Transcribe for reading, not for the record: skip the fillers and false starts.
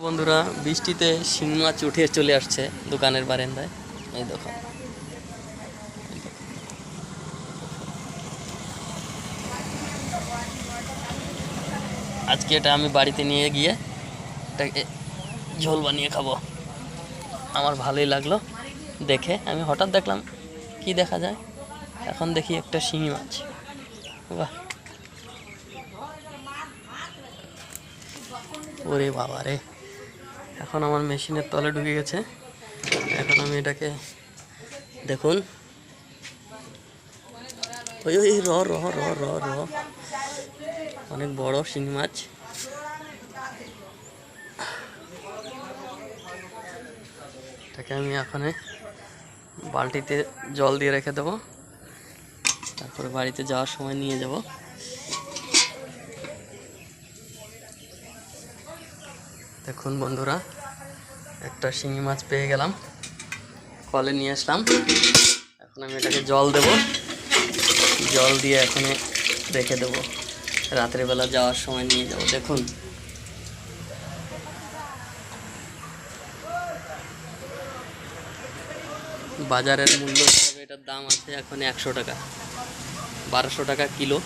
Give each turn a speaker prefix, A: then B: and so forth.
A: বন্ধুরা বৃষ্টিতে শিং মাছ উঠে চলে আসছে দোকানের বারান্দায়। এই দেখো, আজকে এটা আমি বাড়িতে নিয়ে গিয়ে এটাকে ঝোল বানিয়ে খাবো। আমার ভালোই লাগলো দেখে। আমি হঠাৎ দেখলাম কি দেখা যায়, এখন দেখি একটা শিঙি মাছ। বাহ, ওরে বাবা রে! এখন আমার মেশিনের তলে ঢুকে গেছে। এখন আমি এটাকে দেখুন, ওই ওই র র র র র অনেক বড় শিঙি মাছ। এটাকে আমি এখানে বালতিতে জল দিয়ে রেখে দেবো, তারপরে বাড়িতে যাওয়ার সময় নিয়ে যাব। দেখুন বন্ধুরা, একটা শিঙি মাছ পেয়ে গেলাম, কলে নিয়ে আসলাম। এখন আমি এটাকে জল দেব, জল দিয়ে এখানে রেখে দেবো, রাত্রেবেলা যাওয়ার সময় নিয়ে যাব। দেখুন, বাজারের মূল্য হিসাবে এটার দাম আছে এখন 100 টাকা, 1200 টাকা কিলো।